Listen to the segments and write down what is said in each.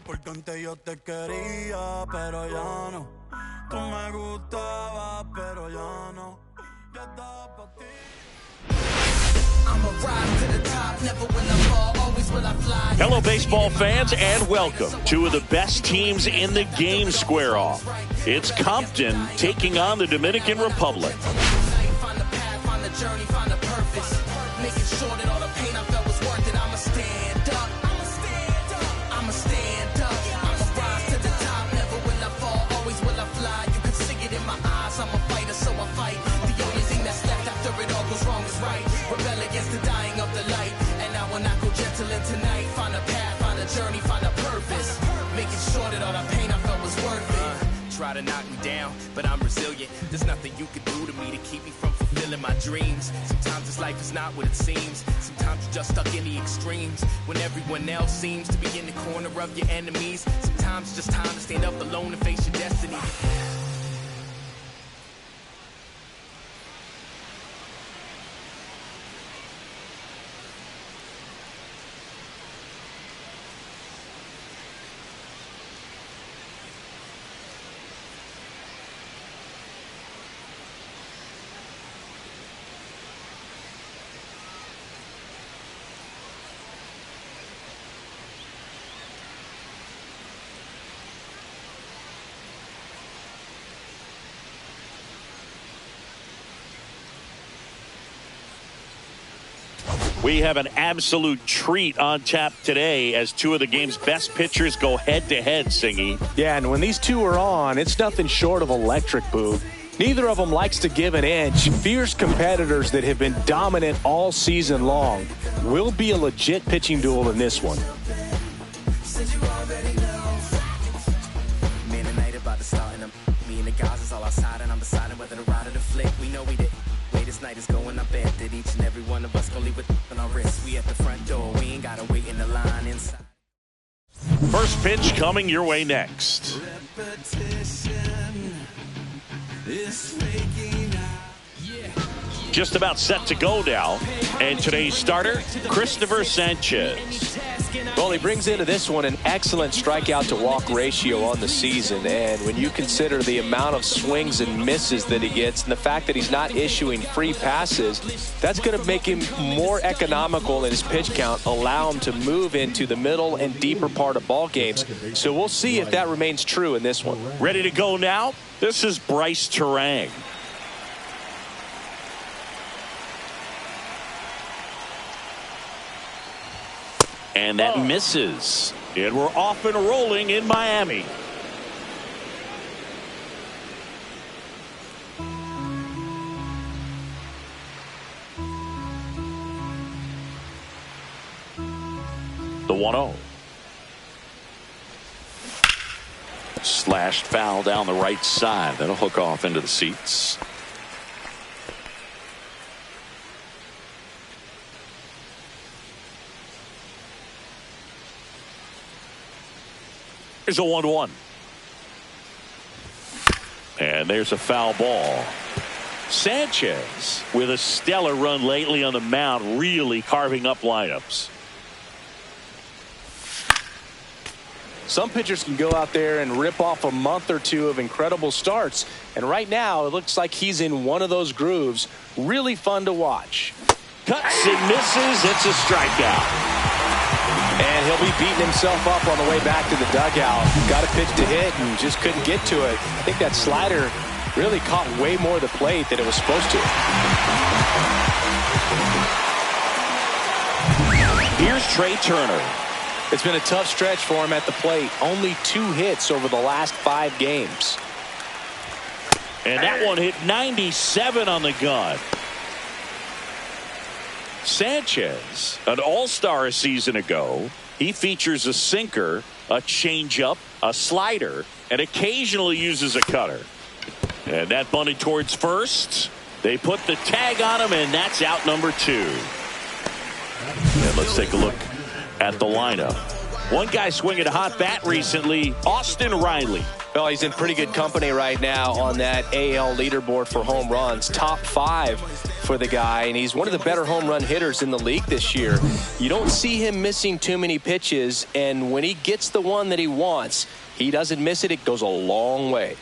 porque antes yo te quería, pero ya no. Tú me gustabas, pero ya no. Ya estaba pa' ti. Hello, baseball fans, and welcome. Two of the best teams in the game square off. It's Compton taking on the Dominican Republic. Tonight, find a path, find a journey, find a purpose. Making sure that all the pain I felt was worth it. Try to knock me down, but I'm resilient. There's nothing you can do to me to keep me from fulfilling my dreams. Sometimes this life is not what it seems. Sometimes you're just stuck in the extremes. When everyone else seems to be in the corner of your enemies. Sometimes it's just time to stand up alone and face your destiny. We have an absolute treat on tap today as two of the game's best pitchers go head-to-head, Singy. Yeah, and when these two are on, it's nothing short of electric, Boo. Neither of them likes to give an inch. Fierce competitors that have been dominant all season long. Will be a legit pitching duel in this one. Man, tonight about to start, and me and the guys is all outside, and I'm deciding whether to ride or to flick. We know we did. This night is going up at that each and every one of us gonna leave with on our wrists. We at the front door, we ain't gotta wait in the line inside. First pitch coming your way next. Just about set to go now. And today's starter, Christopher Sanchez. Well, he brings into this one an excellent strikeout to walk ratio on the season. And when you consider the amount of swings and misses that he gets and the fact that he's not issuing free passes, that's going to make him more economical in his pitch count, allow him to move into the middle and deeper part of ball games. So we'll see if that remains true in this one. Ready to go now? This is Bryce Terang. And that misses. And we're off and rolling in Miami. The 1-0. Slashed foul down the right side. That'll hook off into the seats. Here's a 1-1. And there's a foul ball. Sanchez with a stellar run lately on the mound, really carving up lineups. Some pitchers can go out there and rip off a month or two of incredible starts. And right now, it looks like he's in one of those grooves. Really fun to watch. Cuts and misses. It's a strikeout. And he'll be beating himself up on the way back to the dugout. Got a pitch to hit and just couldn't get to it. I think that slider really caught way more of the plate than it was supposed to. Here's Trey Turner. It's been a tough stretch for him at the plate. Only 2 hits over the last 5 games. And that one hit 97 on the gun. Sanchez, an all-star a season ago. He features a sinker, a changeup, a slider, and occasionally uses a cutter. And that bunted towards first. They put the tag on him, and that's out number 2. And let's take a look at the lineup. One guy swinging a hot bat recently, Austin Riley. Well, he's in pretty good company right now on that AL leaderboard for home runs. Top 5 for the guy, and he's one of the better home run hitters in the league this year. You don't see him missing too many pitches, and when he gets the one that he wants, he doesn't miss it. It goes a long way.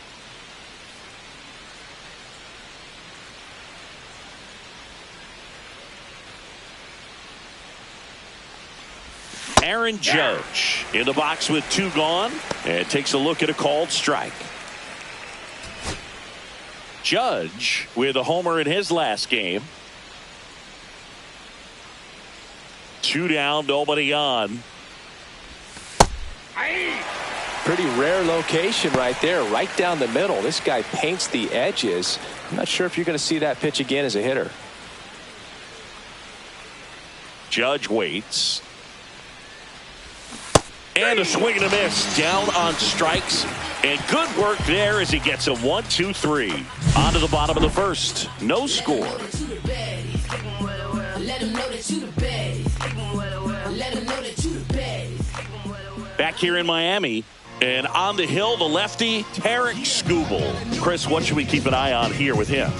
Aaron Judge in the box with 2 gone and takes a look at a called strike. Judge with a homer in his last game. 2 down, nobody on. Pretty rare location right there, right down the middle. This guy paints the edges. I'm not sure if you're going to see that pitch again as a hitter. Judge waits. And a swing and a miss down on strikes. And good work there as he gets a 1-2-3. On to the bottom of the first. No score. Back here in Miami. And on the hill, the lefty, Tarek Skubal. Chris, what should we keep an eye on here with him?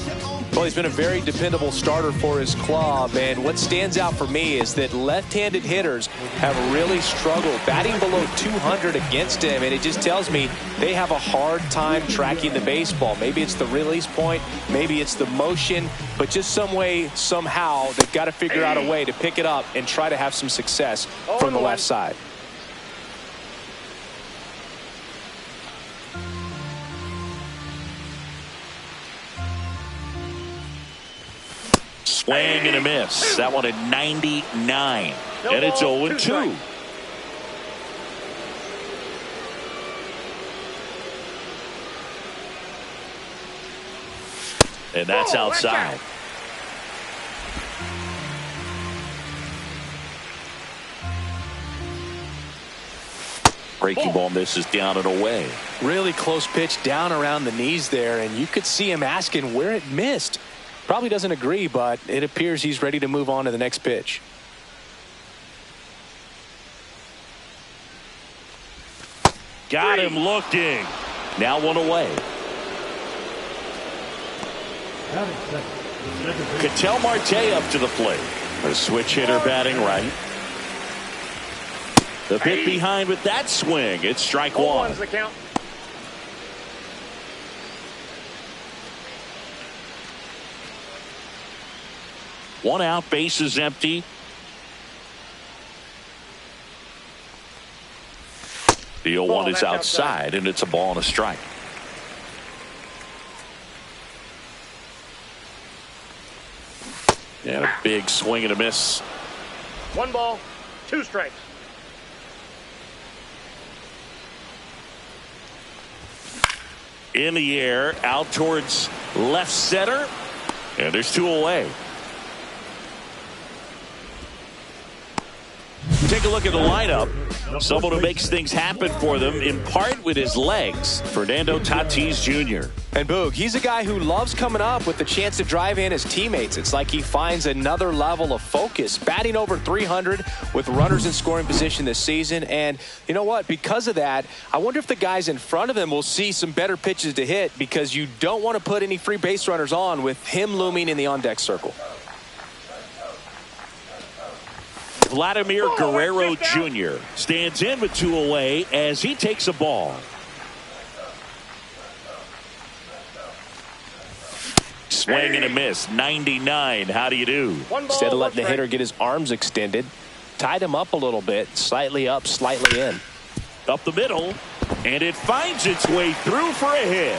Well, he's been a very dependable starter for his club, and what stands out for me is that left-handed hitters have really struggled batting below 200 against him, and it just tells me they have a hard time tracking the baseball. Maybe it's the release point, maybe it's the motion, but just some way, somehow, they've got to figure out a way to pick it up and try to have some success from the left side. Swing and a miss. That one at 99. And it's 0-2. And that's outside. Breaking ball misses down and away. Really close pitch down around the knees there, and you could see him asking where it missed. Probably doesn't agree, but it appears he's ready to move on to the next pitch. Got him looking. Now one away. Ketel Marte up to the plate. A switch hitter batting right. The bit behind with that swing. It's strike one. The count. One out, base is empty. The 0-1 is outside, and it's a ball and a strike. And a big swing and a miss. 1 ball, 2 strikes. In the air, out towards left center. And there's 2 away. Take a look at the lineup. Someone who makes things happen for them, in part with his legs, Fernando Tatis Jr. And Boog, he's a guy who loves coming up with the chance to drive in his teammates. It's like he finds another level of focus, batting over 300 with runners in scoring position this season. And you know what? Because of that, I wonder if the guys in front of him will see some better pitches to hit, because you don't want to put any free base runners on with him looming in the on-deck circle. Vladimir Guerrero Jr. stands in with 2 away as he takes a ball. Swing and a miss. 99. How do you do? Instead of letting the hitter get his arms extended, tied him up a little bit. Slightly up, slightly in. Up the middle. And it finds its way through for a hit.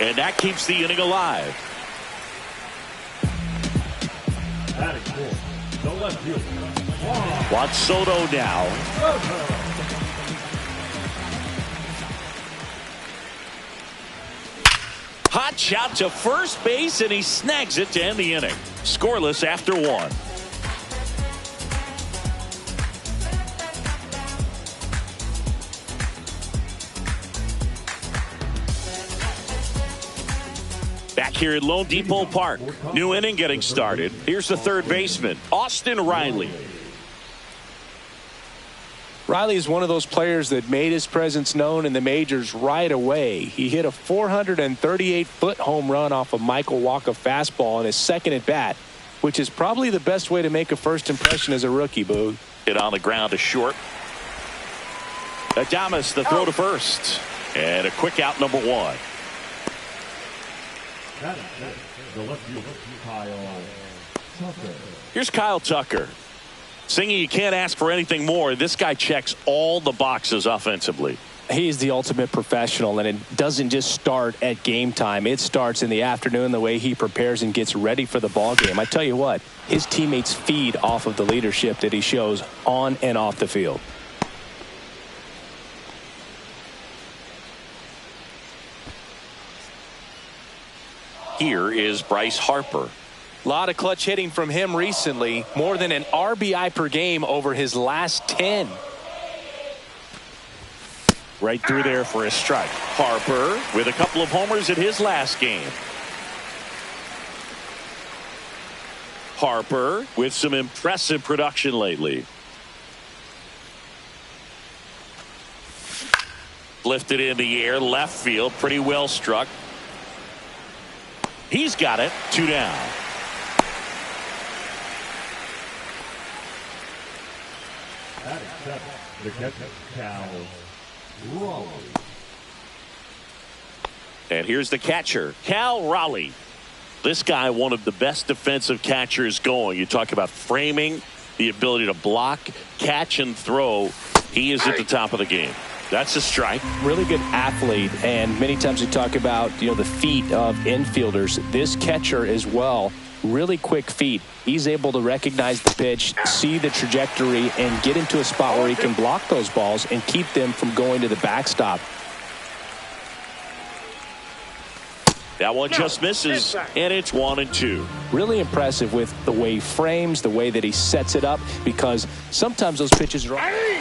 And that keeps the inning alive. That is cool. Don't let you. Juan Soto now. Hot shot to first base, and he snags it to end the inning. Scoreless after 1. Back here at Lone Depot Park. New inning getting started. Here's the third baseman, Austin Riley. Riley is one of those players that made his presence known in the majors right away. He hit a 438-foot home run off a Michael Wacha fastball in his second at bat, which is probably the best way to make a first impression as a rookie, Boog. Hit on the ground to short. Adames, the throw to first. And a quick out, number one. The left fielder, Kyle Tucker. Here's Kyle Tucker. Singing, you can't ask for anything more. This guy checks all the boxes offensively. He's the ultimate professional, and it doesn't just start at game time. It starts in the afternoon, the way he prepares and gets ready for the ball game. I tell you what, his teammates feed off of the leadership that he shows on and off the field. Here is Bryce Harper. A lot of clutch hitting from him recently. More than an RBI per game over his last 10. Right through there for a strike. Harper with a couple of homers in his last game. Harper with some impressive production lately. Lifted in the air, left field, pretty well struck. He's got it. 2 down. The catcher, Cal Raleigh. And here's the catcher, Cal Raleigh. This guy, one of the best defensive catchers going. You talk about framing, the ability to block, catch, and throw. He is at the top of the game. That's a strike. Really good athlete, and many times we talk about, the feet of infielders. This catcher as well, really quick feet. He's able to recognize the pitch, see the trajectory, and get into a spot where he can block those balls and keep them from going to the backstop. That one just misses, and it's 1-2. Really impressive with the way he frames, the way that he sets it up, because sometimes those pitches are...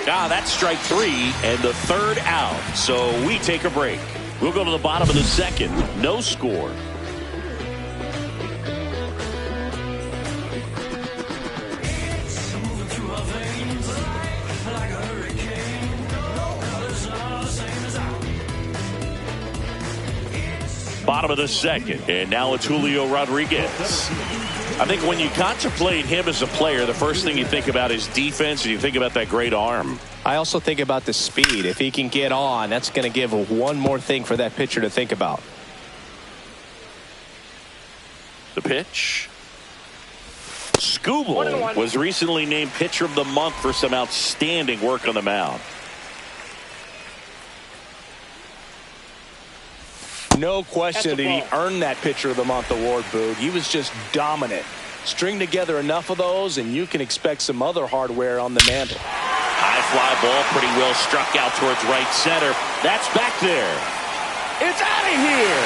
That's strike 3 and the third out. So we take a break. We'll go to the bottom of the second. No score. Bottom of the second, and now it's Julio Rodriguez. I think when you contemplate him as a player, the first thing you think about is defense, and you think about that great arm. I also think about the speed. If he can get on, that's going to give one more thing for that pitcher to think about. The pitch. Skubal was recently named Pitcher of the Month for some outstanding work on the mound. No question that he earned that Pitcher of the Month award, Boog. He was just dominant. String together enough of those, and you can expect some other hardware on the mantle. High fly ball, pretty well struck out towards right center. That's back there. It's out of here.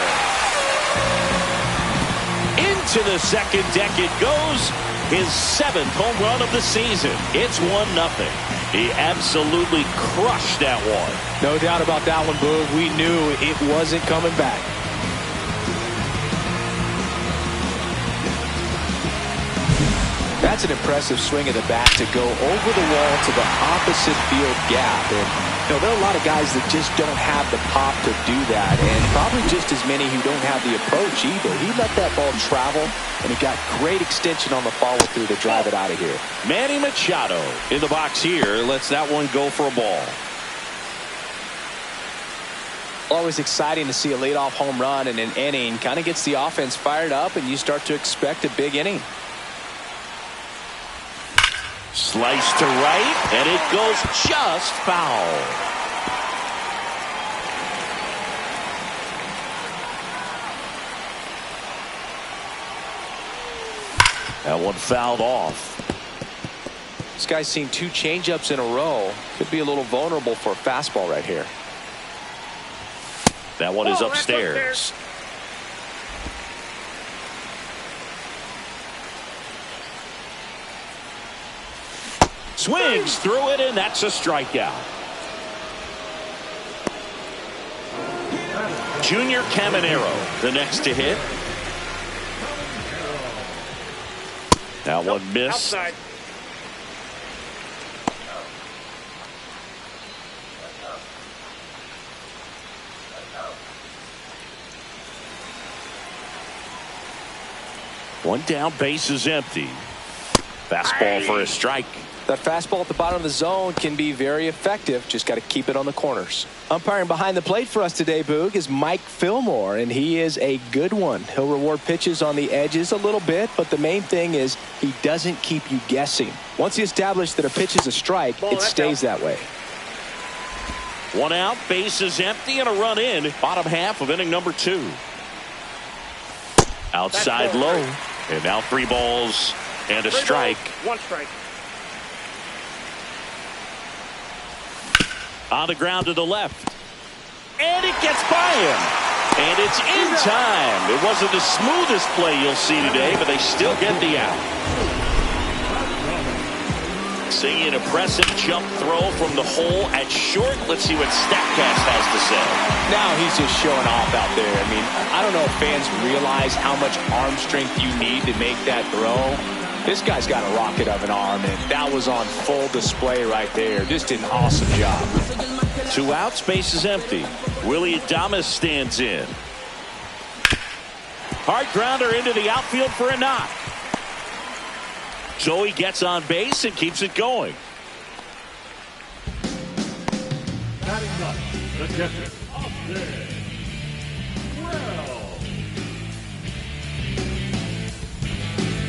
Into the second deck it goes. His 7th home run of the season. It's 1-0. He absolutely crushed that one. No doubt about that one, Boog. We knew it wasn't coming back. That's an impressive swing of the bat to go over the wall to the opposite field gap. And there are a lot of guys that just don't have the pop to do that, and probably just as many who don't have the approach either. He let that ball travel, and he got great extension on the follow-through to drive it out of here. Manny Machado in the box here lets that one go for a ball. Always exciting to see a leadoff home run in an inning. Kind of gets the offense fired up, and you start to expect a big inning. Slice to right, and it goes just foul. That one fouled off. This guy's seen 2 changeups in a row. Could be a little vulnerable for a fastball right here. That one is upstairs. Swings through it, and that's a strikeout. Junior Caminero, the next to hit. That one missed. Outside. One down, base is empty. Fastball for a strike. That fastball at the bottom of the zone can be very effective. Just got to keep it on the corners. Umpiring behind the plate for us today, Boog, is Mike Fillmore, and he is a good one. He'll reward pitches on the edges a little bit, but the main thing is he doesn't keep you guessing. Once he established that a pitch is a strike, it stays that way. One out, base is empty, and a run in. Bottom half of inning number 2. Outside low, and now 3 balls and a strike. 1 strike. On the ground to the left. And it gets by him. And it's in time. It wasn't the smoothest play you'll see today, but they still get the out. Seeing an impressive jump throw from the hole at short. Let's see what StatCast has to say. Now he's just showing off out there. I mean, I don't know if fans realize how much arm strength you need to make that throw. This guy's got a rocket of an arm, and that was on full display right there. Just did an awesome job. 2 outs, base is empty. Willie Adames stands in. Hard grounder into the outfield for a knock. So he gets on base and keeps it going. Batting up, the catcher, Austin Wells.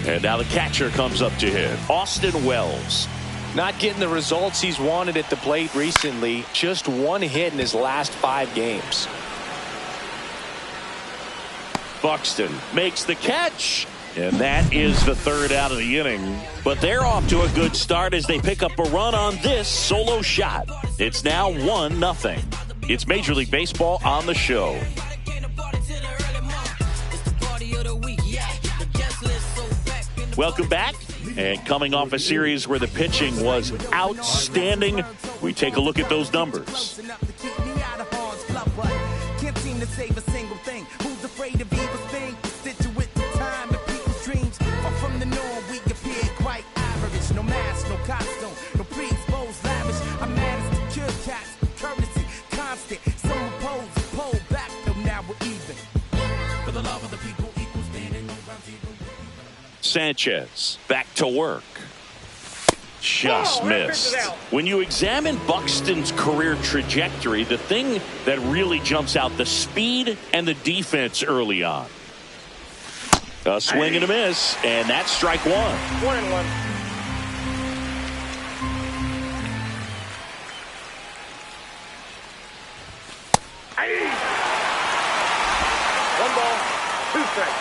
And now the catcher comes up to hit. Austin Wells. Not getting the results he's wanted at the plate recently. Just 1 hit in his last 5 games. Buxton makes the catch. And that is the 3rd out of the inning. But they're off to a good start as they pick up a run on this solo shot. It's now 1-0. It's Major League Baseball on the show. Welcome back. And coming off a series where the pitching was outstanding, we take a look at those numbers. Can't seem to save a single thing. Who's afraid of evil thing? Situate the time and people's dreams are from the norm. We appear quite average. No mask, no costume, no pre-exposed lavish. I'm mad as the cure cats. Courtesy, constant. Some oppose, pull back till now we're even. For the love of the people, equals standing around people. Sanchez back to work. Just missed. When you examine Buxton's career trajectory, the thing that really jumps out, the speed and the defense early on. A swing and a miss, and that's strike 1. 1-1. One ball, 2 strikes.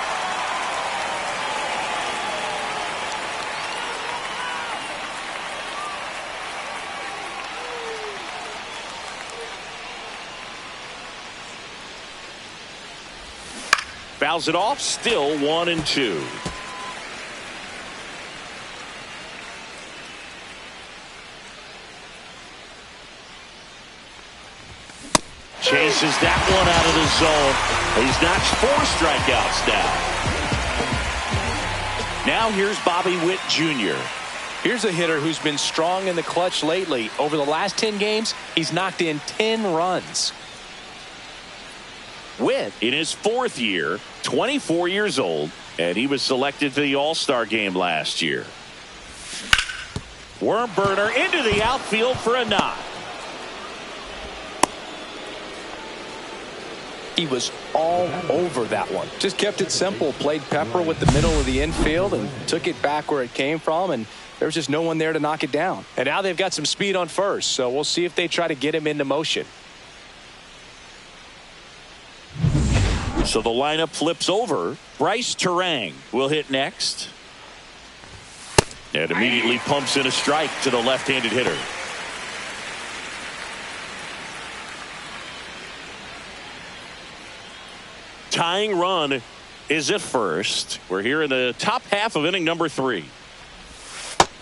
Fouls it off, still 1-2. Chases that one out of the zone. He's notched 4 strikeouts now. Now here's Bobby Witt Jr. Here's a hitter who's been strong in the clutch lately. Over the last 10 games, he's knocked in 10 runs. Witt in his 4th year, 24 years old, and he was selected to the All-Star game last year. Worm burner into the outfield for a knock. He was all over that one. Just kept it simple. Played pepper with the middle of the infield and took it back where it came from, and there was just no one there to knock it down. And now they've got some speed on first, so we'll see if they try to get him into motion. So the lineup flips over. Bryce Terang will hit next. And immediately pumps in a strike to the left-handed hitter. Tying run is at first. We're here in the top half of inning number 3.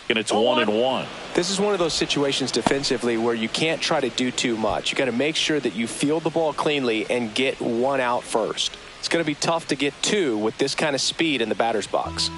And it's 1-1. This is one of those situations defensively where you can't try to do too much. You got to make sure that you field the ball cleanly and get 1 out first. It's going to be tough to get 2 with this kind of speed in the batter's box.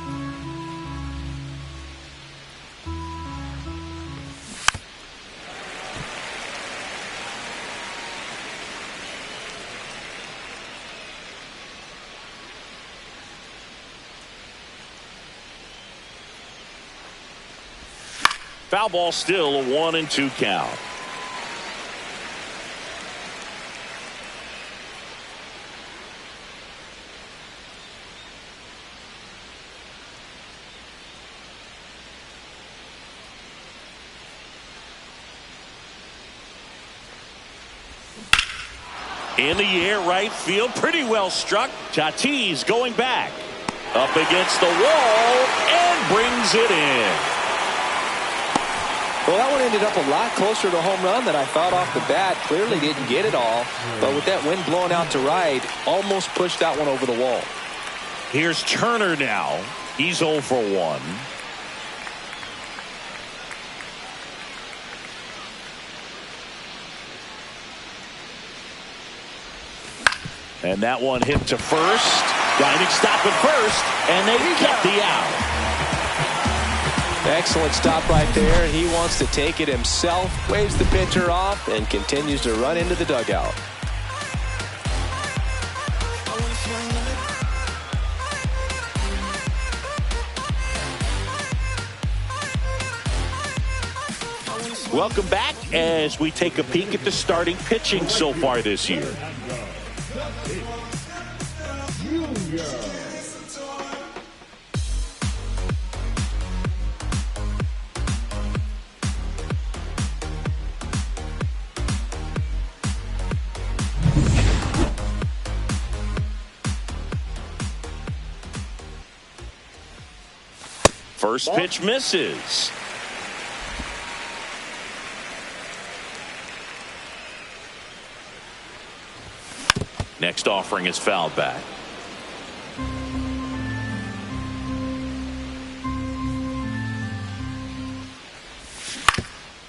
Foul ball, still a 1-2 count. In the air, right field, pretty well struck. Tatis going back. Up against the wall and brings it in. Well, that one ended up a lot closer to a home run than I thought off the bat. Clearly didn't get it all, but with that wind blowing out to right, almost pushed that one over the wall. Here's Turner now. He's 0 for 1. And that one hit to first. Dining stop at first, and they get the out. Excellent stop right there. He wants to take it himself, waves the pitcher off, and continues to run into the dugout. Welcome back as we take a peek at the starting pitching so far this year. First pitch misses. Next offering is fouled back.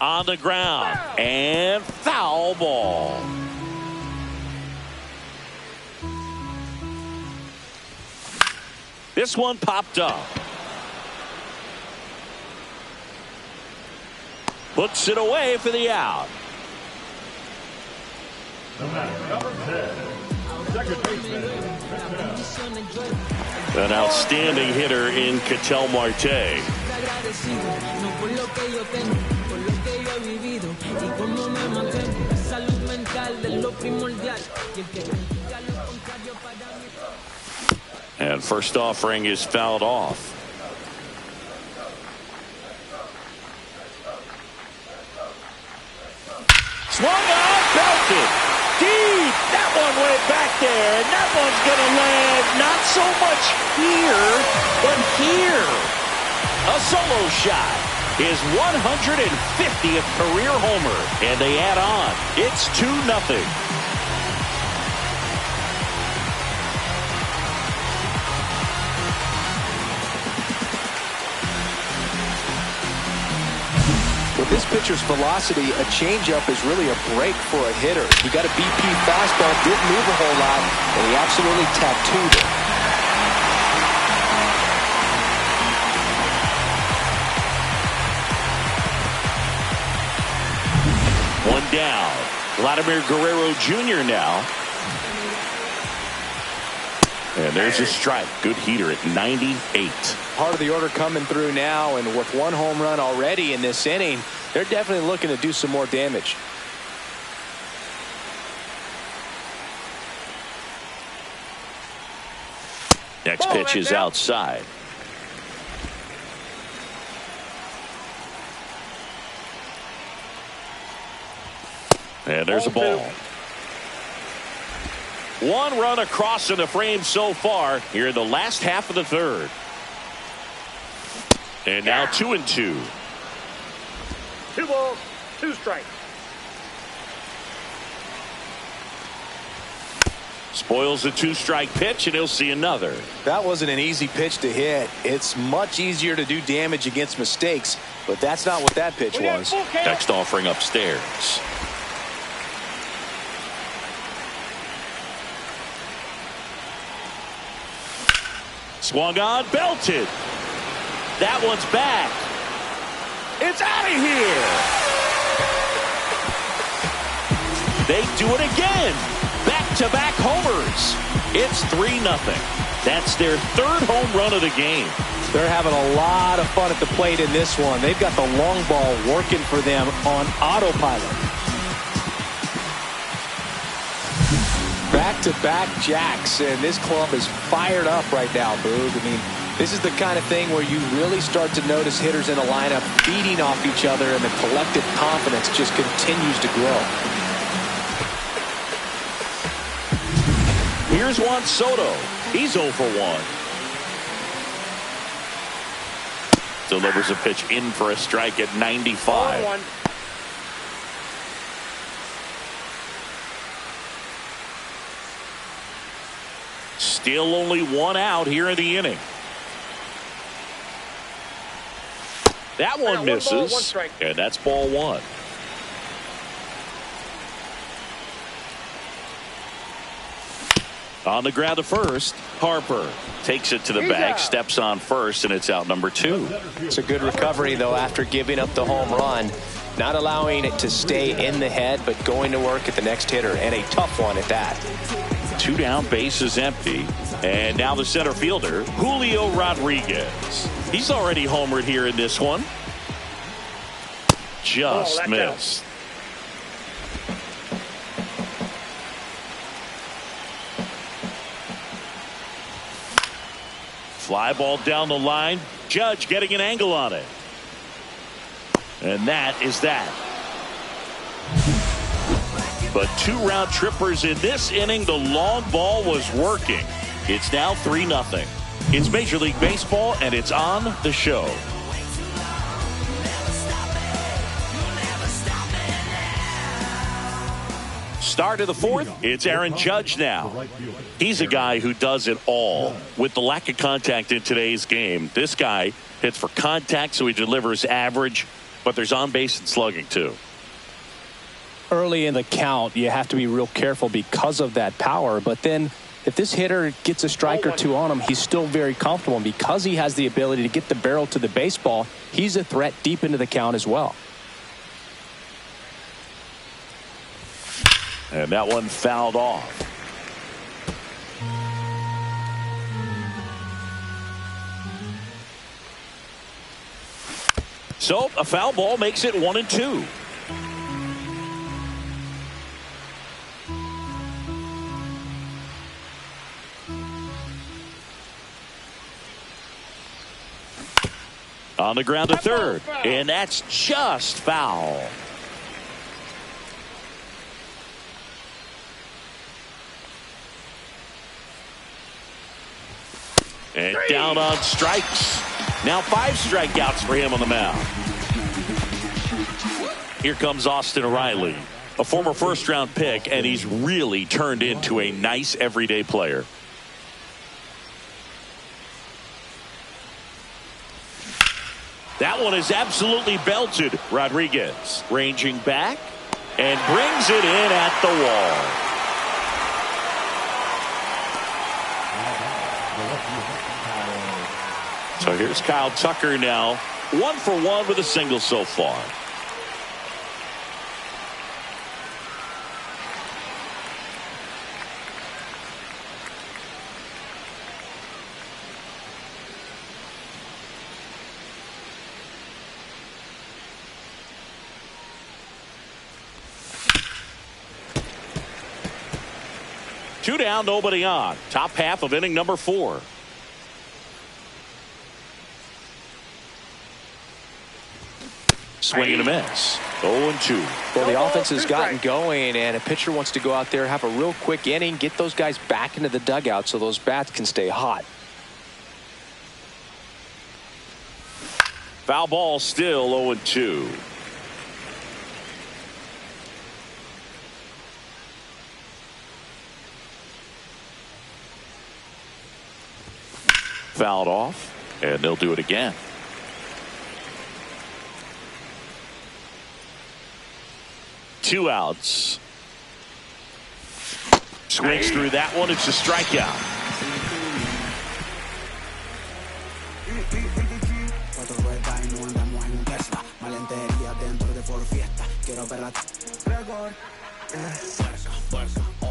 On the ground and foul ball. This one popped up. Puts it away for the out. An outstanding hitter in Ketel Marte. And first offering is fouled off. Swung on, belted. Deep. That one went back there. And that one's going to land not so much here, but here. A solo shot. His 150th career homer. And they add on. It's 2-0. With this pitcher's velocity, a changeup is really a break for a hitter. He got a BP fastball, didn't move a whole lot, and he absolutely tattooed it. One down. Vladimir Guerrero Jr. now. And there's a strike. Good heater at 98. Part of the order coming through now, and with one home run already in this inning, they're definitely looking to do some more damage. Next pitch is outside. And there's a ball. One run across in the frame so far here in the last half of the third. And now 2-2. 2 balls, 2 strikes. Spoils the 2-strike pitch, and he'll see another. That wasn't an easy pitch to hit. It's much easier to do damage against mistakes, but that's not what that pitch was. Next offering upstairs. Swung on, belted. That one's back. It's out of here. They do it again. Back-to-back homers. It's 3-0. That's their third home run of the game. They're having a lot of fun at the plate in this one. They've got the long ball working for them on autopilot. Back-to-back jacks, and this club is fired up right now, Boog. I mean, this is the kind of thing where you really start to notice hitters in a lineup feeding off each other, and the collective confidence just continues to grow. Here's Juan Soto. He's 0 for 1. Delivers a pitch in for a strike at 95. Still only 1 out here in the inning. That one misses, and that's ball 1. On the ground to first, Harper takes it to the bag, steps on first, and it's out number 2. It's a good recovery, though, after giving up the home run. Not allowing it to stay in the head, but going to work at the next hitter, and a tough one at that. 2 down, base is empty. And now the center fielder, Julio Rodriguez. He's already homered here in this one. Just missed. Fly ball down the line. Judge getting an angle on it. And that is that. But 2 round trippers in this inning. The long ball was working. It's now 3-0. It's Major League Baseball, and it's on the show. Start of the 4th, it's Aaron Judge now. He's a guy who does it all. With the lack of contact in today's game, this guy hits for contact, so he delivers average, but there's on base and slugging too. Early in the count, you have to be real careful because of that power, but then if this hitter gets a strike or 2 on him, he's still very comfortable. And because he has the ability to get the barrel to the baseball, he's a threat deep into the count as well. And that one fouled off. So a foul ball makes it 1-2. On the ground to third, and that's just foul. And down on strikes. Now 5 strikeouts for him on the mound. Here comes Austin Riley, a former first-round pick, and he's really turned into a nice everyday player. That one is absolutely belted. Rodriguez ranging back and brings it in at the wall. So here's Kyle Tucker now, 1 for 1 with a single so far. Two down, nobody on. Top half of inning number 4. Swing and a miss. 0-2. Well, the offense has gotten going, and a pitcher wants to go out there, have a real quick inning, get those guys back into the dugout so those bats can stay hot. Foul ball, still 0-2. Fouled off, and they'll do it again. Two outs. Swings through that one. It's a strikeout.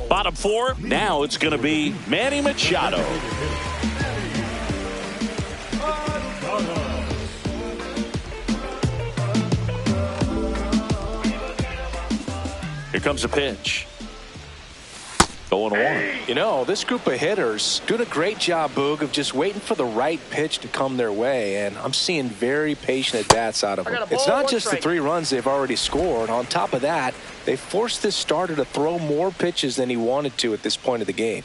Bottom 4. Now it's going to be Manny Machado. comes a pitch. 0-1. You know, this group of hitters doing a great job, Boog, of just waiting for the right pitch to come their way, and I'm seeing very patient at-bats out of them. It's not just the 3 runs they've already scored. On top of that, they forced this starter to throw more pitches than he wanted to at this point of the game.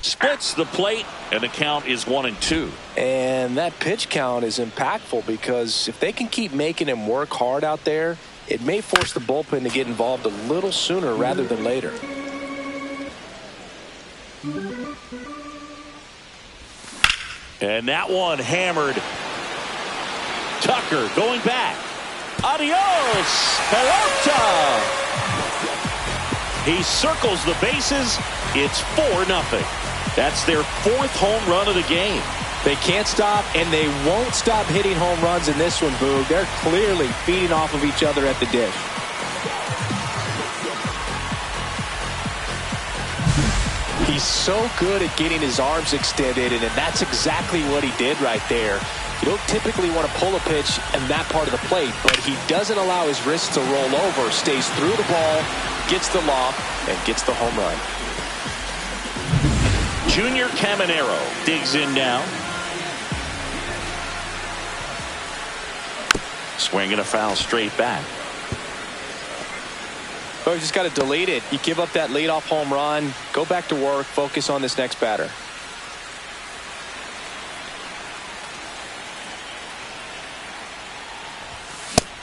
Splits the plate, and the count is 1-2. And that pitch count is impactful because if they can keep making him work hard out there, it may force the bullpen to get involved a little sooner rather than later. And that one hammered. Tucker going back. Adios, pelota. He circles the bases. It's 4-0. That's their 4th home run of the game. They can't stop, and they won't stop hitting home runs in this one, Boog. They're clearly feeding off of each other at the dish. He's so good at getting his arms extended, and that's exactly what he did right there. You don't typically want to pull a pitch in that part of the plate, but he doesn't allow his wrists to roll over, stays through the ball, gets the loft, and gets the home run. Junior Caminero digs in now. Swinging a foul straight back. Oh, you just got to delete it. You give up that leadoff home run, go back to work, focus on this next batter.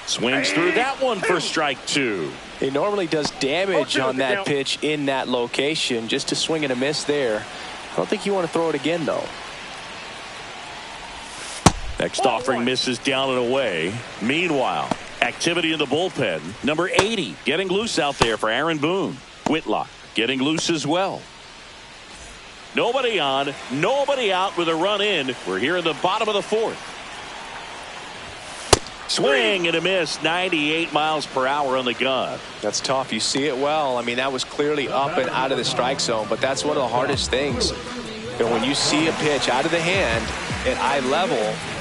Swings through that one for strike 2. He normally does damage on that pitch in that location. Just a swing and a miss there. I don't think you want to throw it again, though. Next offering misses down and away. Meanwhile, activity in the bullpen. Number 80 getting loose out there for Aaron Boone. Whitlock getting loose as well. Nobody on, nobody out with a run in. We're here in the bottom of the 4th. Swing and a miss. 98 miles per hour on the gun. That's tough. You see it well. I mean, that was clearly up and out of the strike zone, but that's one of the hardest things. You know, when you see a pitch out of the hand at eye level,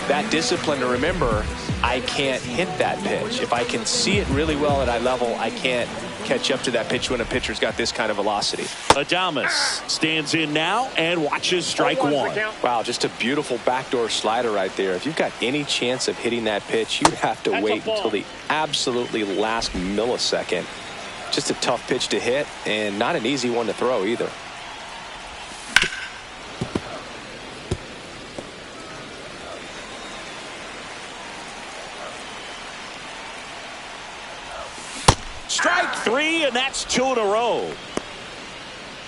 that discipline to remember, I can't hit that pitch. If I can see it really well at eye level, I can't catch up to that pitch when a pitcher's got this kind of velocity. Adames stands in now and watches strike 1. Wow, just a beautiful backdoor slider right there. If you've got any chance of hitting that pitch, you have to wait until the absolutely last millisecond. Just a tough pitch to hit and not an easy one to throw either. Strike 3, and that's 2 in a row.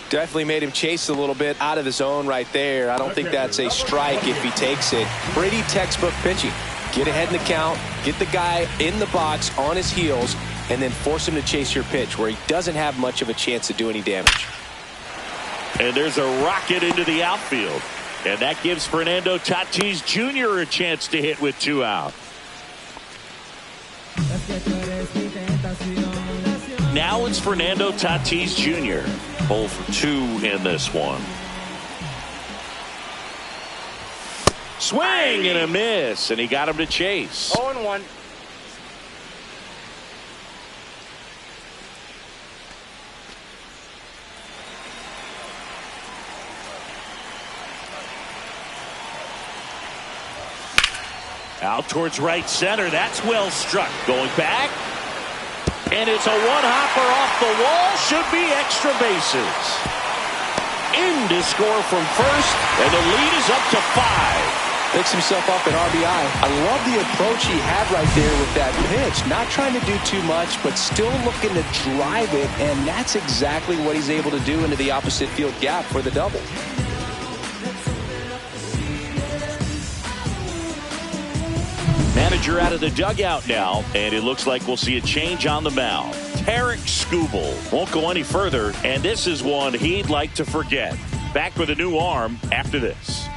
Definitely made him chase a little bit out of the zone right there. I don't think that's a strike if he takes it. Pretty textbook pitching. Get ahead in the count, get the guy in the box on his heels, and then force him to chase your pitch where he doesn't have much of a chance to do any damage. And there's a rocket into the outfield. And that gives Fernando Tatis Jr. a chance to hit with 2 out. Now it's Fernando Tatis Jr. 0 for 2 in this one. Swing and a miss, and he got him to chase. 0-1. Out towards right center. That's well struck. Going back. And it's a one-hopper off the wall. Should be extra bases. In to score from first, and the lead is up to 5. Picks himself up at RBI. I love the approach he had right there with that pitch. Not trying to do too much, but still looking to drive it, and that's exactly what he's able to do into the opposite field gap for the double. Manager out of the dugout now, and it looks like we'll see a change on the mound. Tarek Skubal won't go any further, and this is one he'd like to forget. Back with a new arm after this.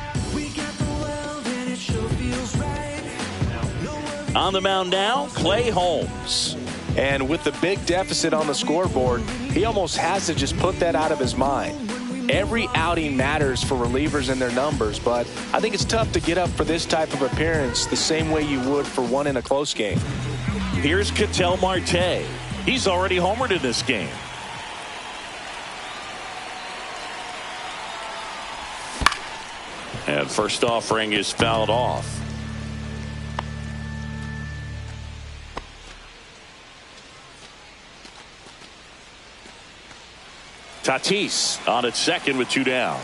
On the mound now, Clay Holmes. And with the big deficit on the scoreboard, he almost has to just put that out of his mind. Every outing matters for relievers and their numbers, but I think it's tough to get up for this type of appearance the same way you would for one in a close game. Here's Ketel Marte. He's already homered in this game. And first offering is fouled off. Tatis on at second with 2 down.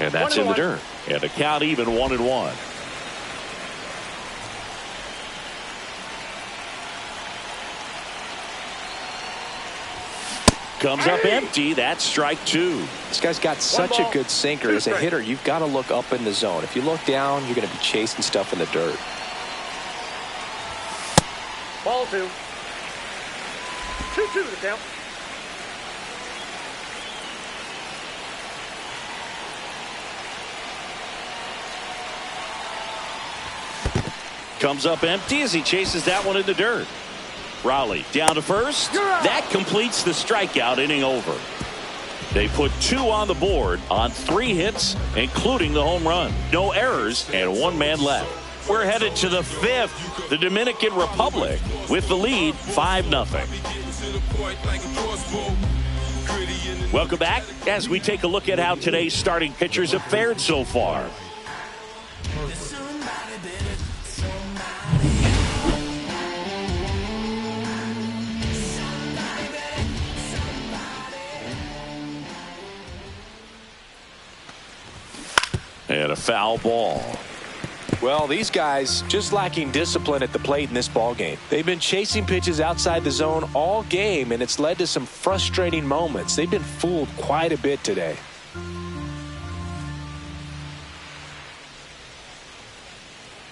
And that's in the dirt. And the count even 1-1. Comes up empty. That's strike 2. This guy's got such a good sinker. As a hitter, you've got to look up in the zone. If you look down, you're going to be chasing stuff in the dirt. Ball 2. 2-2 the count. Comes up empty as he chases that one in the dirt. Raleigh down to first. That completes the strikeout inning over. They put 2 on the board on 3 hits, including the home run. No errors and 1 man left. We're headed to the 5th. The Dominican Republic with the lead 5-0. Welcome back as we take a look at how today's starting pitchers have fared so far. And a foul ball. Well, these guys just lacking discipline at the plate in this ball game. They've been chasing pitches outside the zone all game, and it's led to some frustrating moments. They've been fooled quite a bit today.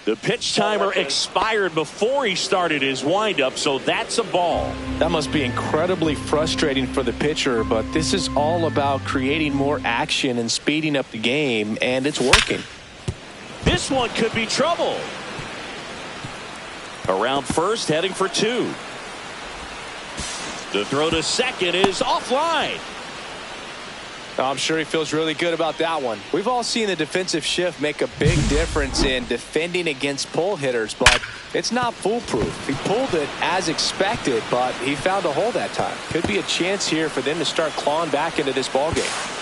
The pitch timer expired before he started his windup, so that's a ball. That must be incredibly frustrating for the pitcher, but this is all about creating more action and speeding up the game, and it's working. This one could be trouble. Around first, heading for 2. The throw to second is offline. I'm sure he feels really good about that one. We've all seen the defensive shift make a big difference in defending against pull hitters, but it's not foolproof. He pulled it as expected, but he found a hole that time. Could be a chance here for them to start clawing back into this ballgame.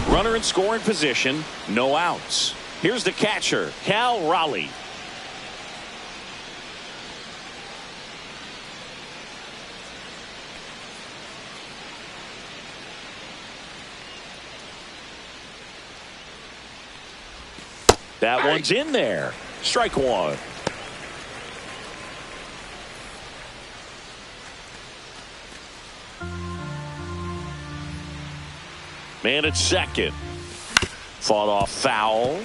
Runner in scoring position, no outs. Here's the catcher, Cal Raleigh. That one's in there. Strike 1. Man at second. Fought off foul.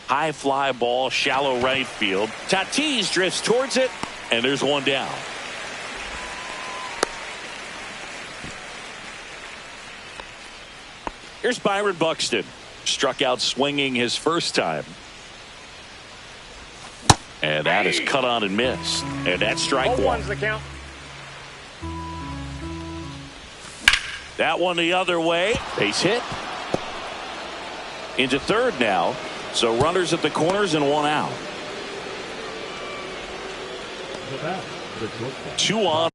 High fly ball, shallow right field. Tatis drifts towards it, and there's 1 down. Here's Byron Buxton. Struck out swinging his first time. And that is cut on and missed. And that's strike 1. The count. That one the other way. Base hit. Into third now. So runners at the corners and 1 out. 2 on.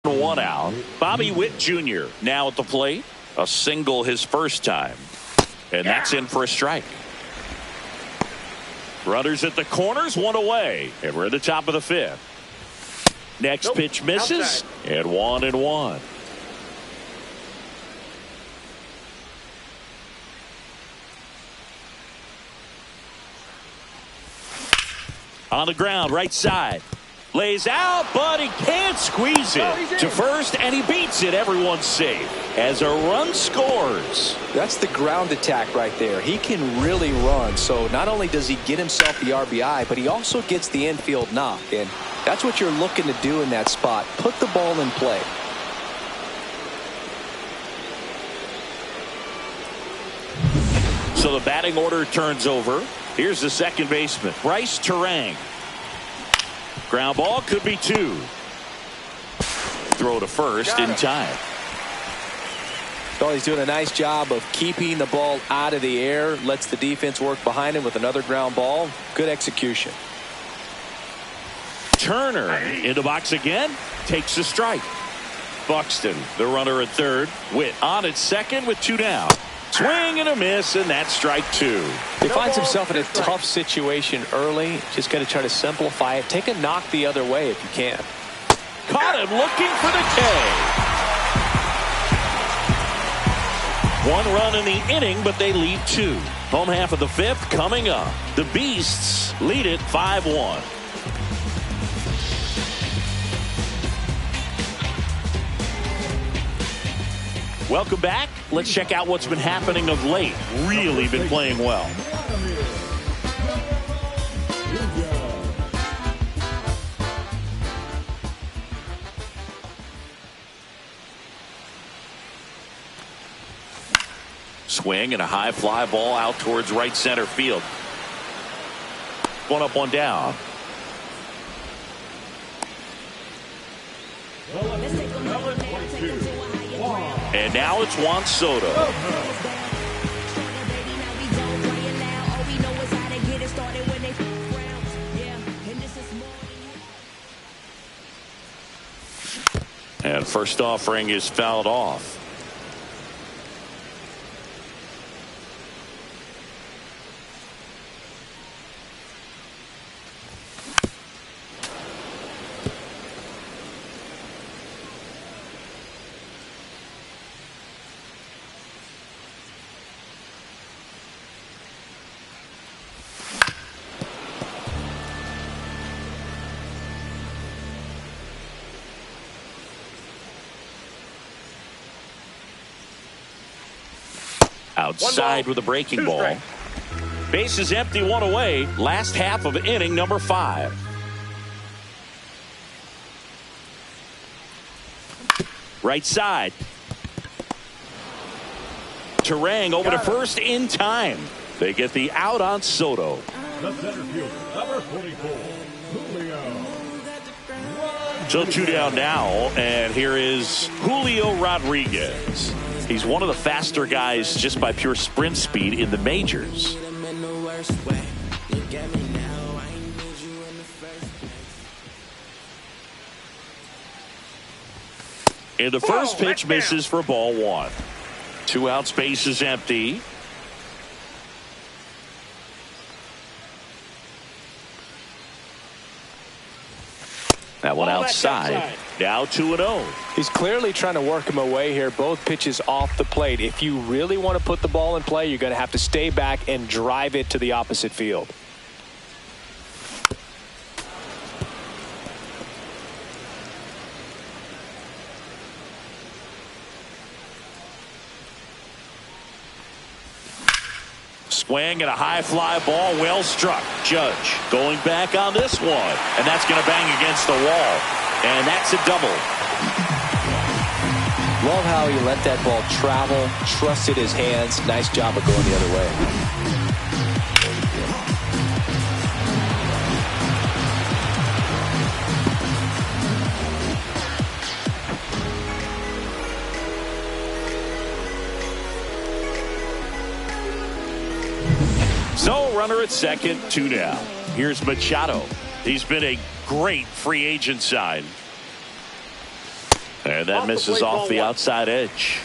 One out. Bobby Witt Jr. now at the plate. A single his first time. And that's in for a strike. Runners at the corners, 1 away. And we're at the top of the 5th. Next pitch misses. Outside. And 1-1. On the ground, right side. Lays out, but he can't squeeze it to first, and he beats it. Everyone's safe as a run scores. That's the ground attack right there. He can really run. So not only does he get himself the RBI, but he also gets the infield knock. And that's what you're looking to do in that spot. Put the ball in play. So the batting order turns over. Here's the second baseman, Bryce Terang. Ground ball, could be two. Throw to first in time. Well, he's doing a nice job of keeping the ball out of the air. Lets the defense work behind him with another ground ball. Good execution. Turner into box again. Takes a strike. Buxton, the runner at third. Witt on at second with two down. Swing and a miss, and that's strike two. He finds himself in a tough situation early. Just got to try to simplify it. Take a knock the other way if you can. Caught him looking for the K. One run in the inning, but they lead two. Home half of the fifth coming up. The Beasts lead it 5-1. Welcome back. Let's check out what's been happening of late. Really been playing well. Swing and a high fly ball out towards right center field. One up, one down. And now it's Juan Soto. And first offering is fouled off. Outside with a breaking ball. Base is empty, one away. Last half of inning number 5. Right side. Terang over to first in time. They get the out on Soto. The center fielder, number 44, Julio. So 2 down now, and here is Julio Rodriguez. He's one of the faster guys just by pure sprint speed in the majors. And the first pitch misses for ball 1. 2 outs, base is empty. That one outside. Now 2-0. He's clearly trying to work him away here. Both pitches off the plate. If you really want to put the ball in play, you're going to have to stay back and drive it to the opposite field. Swing and a high fly ball, well struck. Judge going back on this one, and that's going to bang against the wall, and that's a double. Love how he let that ball travel, trusted his hands. Nice job of going the other way. So runner at second, 2 down. Here's Machado. He's been a great free agent sign. And that misses off the outside edge.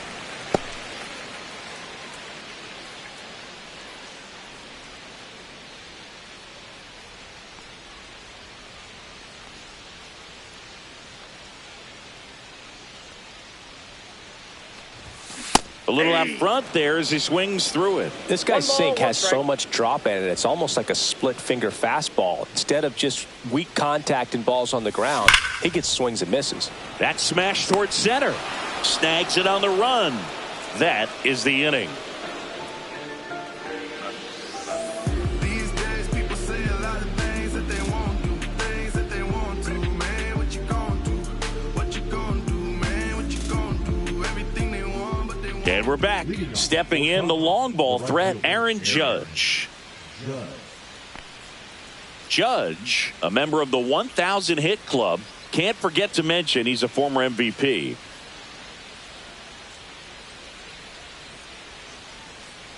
A little out front there as he swings through it. This guy's sink has so much drop in it. It's almost like a split finger fastball. Instead of just weak contact and balls on the ground, he gets swings and misses. That smash towards center. Snags it on the run. That is the inning. These days people say a lot of things that they won't do, things that they want to. Man, what you gonna do? What you gonna do, man? What you gonna do? Everything they want, but they won't. And we're back. Stepping in the long ball threat, Aaron Judge. Judge, a member of the 1,000 hit club. Can't forget to mention he's a former MVP.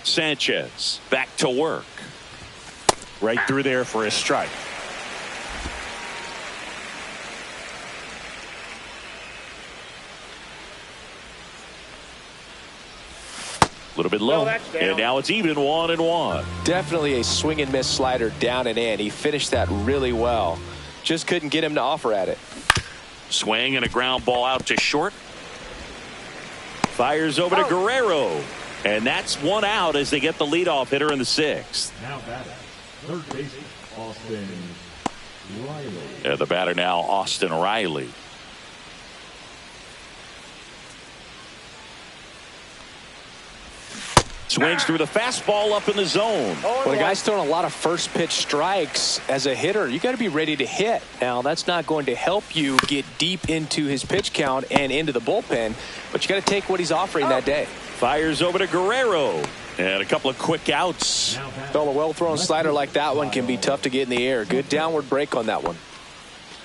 Sanchez back to work. Right through there for a strike. A little bit low, and now it's even 1-1. Definitely a swing and miss slider down and in. He finished that really well. Just couldn't get him to offer at it. Swing and a ground ball out to short. Fires over to Guerrero. And that's one out as they get the leadoff hitter in the sixth. Now batting, third baseman, Austin Riley. The batter now, Austin Riley. Swings through the fastball up in the zone. When a guy's throwing a lot of first pitch strikes as a hitter, you got to be ready to hit. Now, that's not going to help you get deep into his pitch count and into the bullpen, but you got to take what he's offering that day. Fires over to Guerrero. And a couple of quick outs. Well, a well-thrown slider like that one can be tough to get in the air. Good downward break on that one.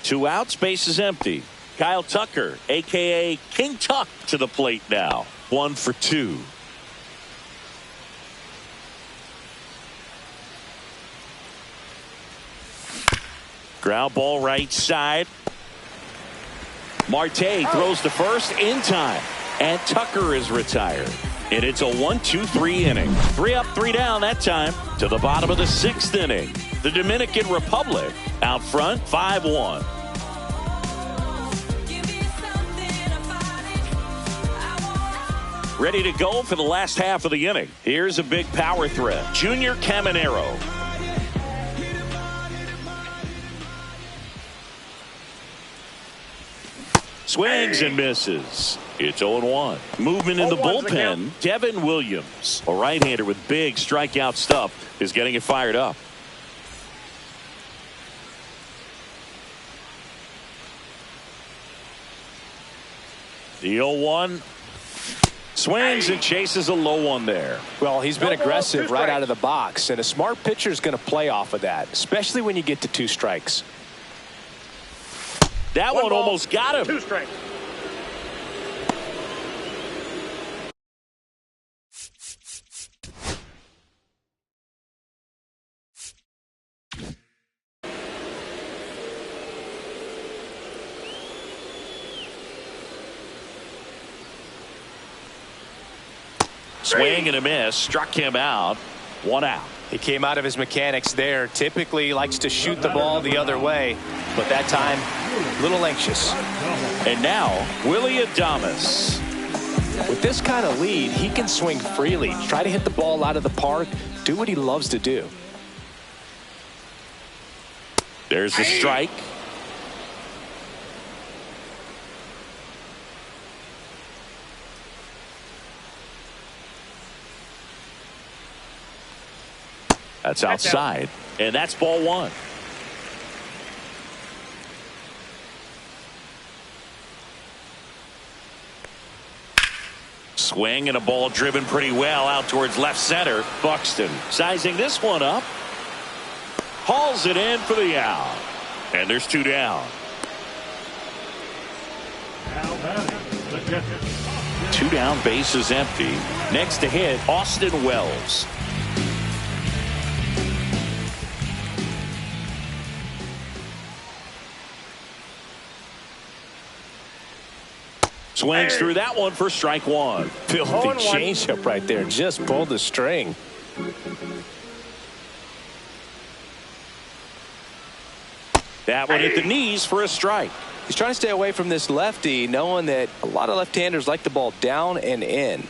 2 outs, base is empty. Kyle Tucker, a.k.a. King Tuck, to the plate now. 1 for 2. Ground ball right side. Marte throws to first in time. And Tucker is retired. And it's a 1-2-3 inning. 3 up, 3 down that time to the bottom of the 6th inning. The Dominican Republic out front 5-1. Ready to go for the last half of the inning. Here's a big power threat. Junior Caminero. Swings and misses. It's 0-1. Movement in the bullpen. Devin Williams, a right-hander with big strikeout stuff, is getting it fired up. The 0-1. Swings and chases a low one there. Well, he's been aggressive right out of the box, and a smart pitcher is going to play off of that, especially when you get to 2 strikes. That one almost got him. 2 strikes. Swing and a miss. Struck him out. 1 out. He came out of his mechanics there. Typically likes to shoot the ball the other way, but that time a little anxious. And now Willie Adames. With this kind of lead, he can swing freely, try to hit the ball out of the park, do what he loves to do. There's the strike. That's outside, and that's ball 1. Swing and a ball driven pretty well out towards left center. Buxton sizing this one up. Hauls it in for the out. And there's 2 down. Now batting, the catcher. 2 down, base is empty. Next to hit, Austin Wells. Swings through that one for strike 1. Filthy changeup right there. Just pulled the string. That one hit the knees for a strike. He's trying to stay away from this lefty, knowing that a lot of left-handers like the ball down and in.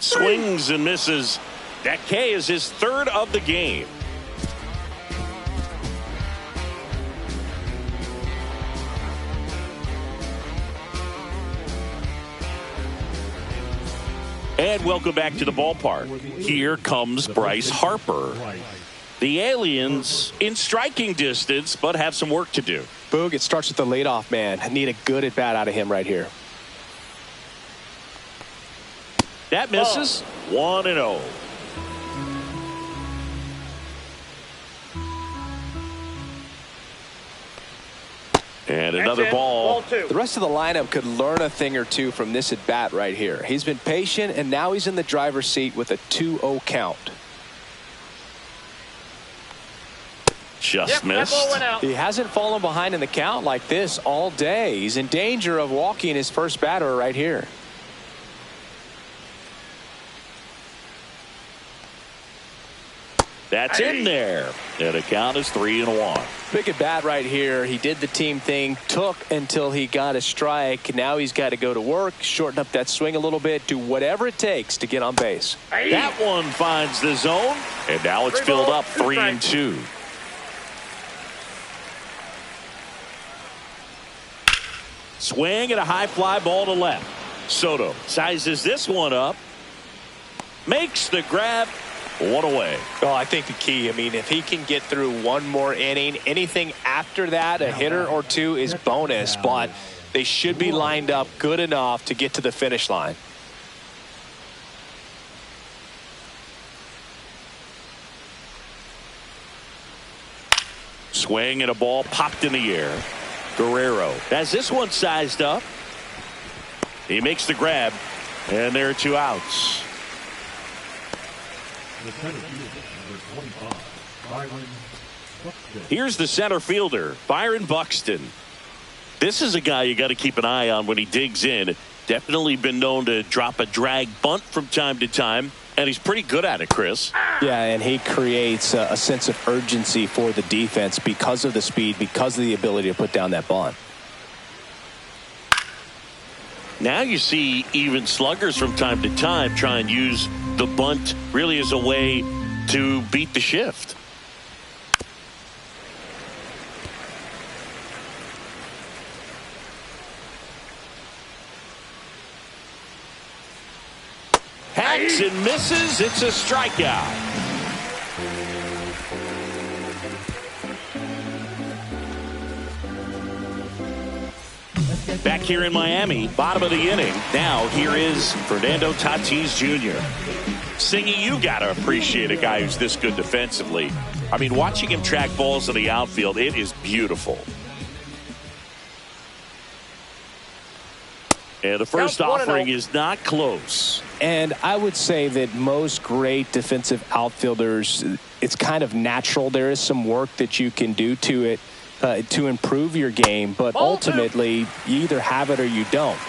Swings and misses. That K is his third of the game. And welcome back to the ballpark. Here comes Bryce Harper. The aliens in striking distance, but have some work to do. Boog, it starts with the leadoff man. I need a good at-bat out of him right here. That misses. 1-0. And another ball. The rest of the lineup could learn a thing or two from this at-bat right here. He's been patient, and now he's in the driver's seat with a 2-0 count. Just missed. He hasn't fallen behind in the count like this all day. He's in danger of walking his first batter right here. That's in there. And the count is 3-1. Big at bat right here. He did the team thing, took until he got a strike. Now he's got to go to work, shorten up that swing a little bit, do whatever it takes to get on base. That one finds the zone, and now it's filled up 3-2. Swing and a high fly ball to left. Soto sizes this one up, makes the grab. One away. Well, I think the key, I mean, if he can get through one more inning, anything after that, a hitter or two is bonus, but they should be lined up good enough to get to the finish line. Swing and a ball popped in the air. Guerrero has this one sized up. He makes the grab, and there are 2 outs. Here's the center fielder, Byron Buxton. This is a guy you got to keep an eye on when he digs in. Definitely been known to drop a drag bunt from time to time, and he's pretty good at it, Chris. Yeah, and he creates a sense of urgency for the defense because of the speed, because of the ability to put down that bunt. Now you see even sluggers from time to time try and use the bunt really as a way to beat the shift. Hacks and misses. It's a strikeout. Back here in Miami, bottom of the inning. Now here is Fernando Tatis Jr. Singy, you got to appreciate a guy who's this good defensively. I mean, watching him track balls in the outfield, it is beautiful. And the first offering is not close. And I would say that most great defensive outfielders, it's kind of natural. There is some work that you can do to it to improve your game, but ultimately you either have it or you don't.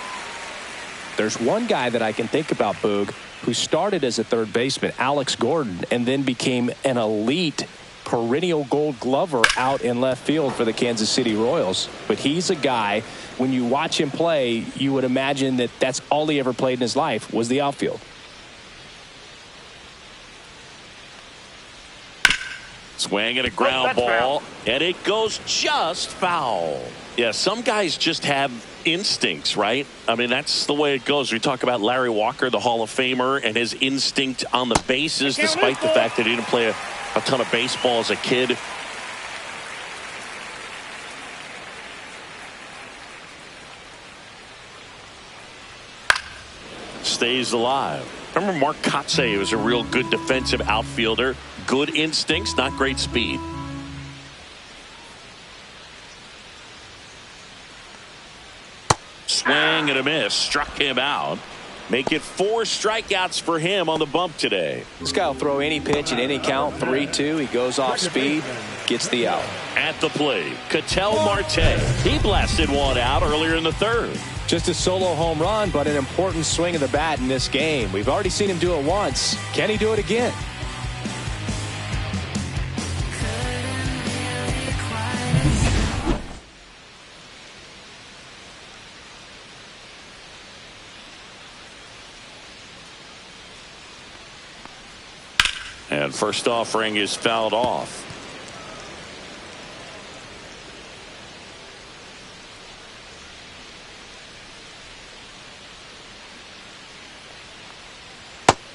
There's one guy that I can think about, Boog, who started as a third baseman, Alex Gordon, and then became an elite perennial Gold Glover out in left field for the Kansas City Royals. But he's a guy, when you watch him play, you would imagine that that's all he ever played in his life was the outfield. Swing and a ground ball, and it goes just foul. Yeah, some guys just have instincts, right? I mean, that's the way it goes. We talk about Larry Walker, the Hall of Famer, and his instinct on the bases, despite the fact that he didn't play a ton of baseball as a kid. Stays alive. Remember Mark Kotsay was a real good defensive outfielder. Good instincts, not great speed. Swing and a miss. Struck him out. Make it 4 strikeouts for him on the bump today. This guy will throw any pitch at any count. 3-2. He goes off speed, gets the out. At the plate, Ketel Marte. He blasted one out earlier in the third. Just a solo home run, but an important swing of the bat in this game. We've already seen him do it once. Can he do it again? And first offering is fouled off.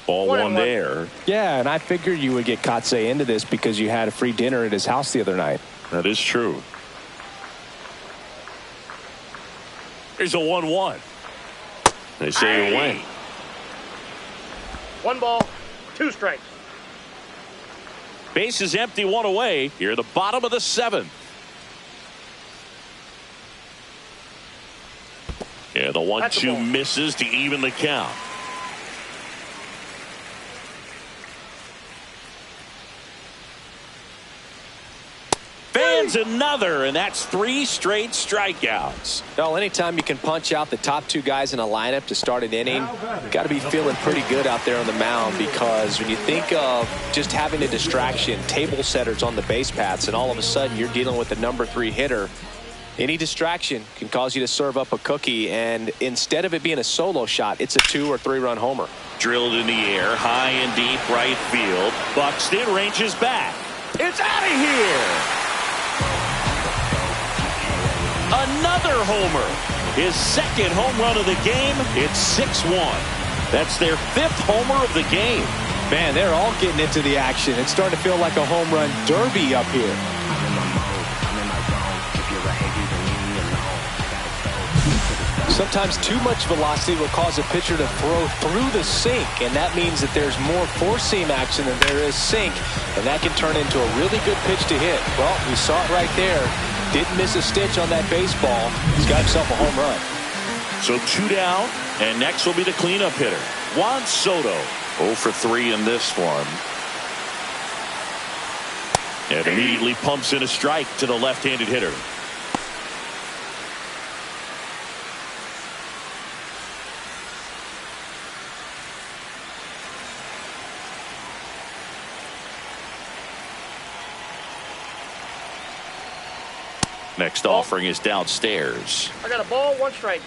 Ball one there. Yeah, and I figured you would get Kotsay into this because you had a free dinner at his house the other night. That is true. Here's a 1-1. They say you win. 1 ball, 2 strikes. Base is empty, 1 away. Here at the bottom of the 7th. Yeah, the 1-2 misses to even the count. Fans another, and that's 3 straight strikeouts. Well, anytime you can punch out the top 2 guys in a lineup to start an inning, got to be feeling pretty good out there on the mound, because when you think of just having a distraction, table setters on the base paths, and all of a sudden you're dealing with the number 3 hitter, any distraction can cause you to serve up a cookie, and instead of it being a solo shot, it's a 2 or 3 run homer. Drilled in the air, high and deep right field. Buxton ranges back. It's out of here. Another homer. His 2nd home run of the game. It's 6-1. That's their 5th homer of the game. Man, they're all getting into the action. It's starting to feel like a home run derby up here. Sometimes too much velocity will cause a pitcher to throw through the sink, and that means that there's more four-seam action than there is sink, and that can turn into a really good pitch to hit. Well, we saw it right there. Didn't miss a stitch on that baseball. He's got himself a home run. So 2 down, and next will be the cleanup hitter, Juan Soto. 0 for 3 in this one. And immediately pumps in a strike to the left-handed hitter. Next offering is downstairs. I got a ball, 1 strike.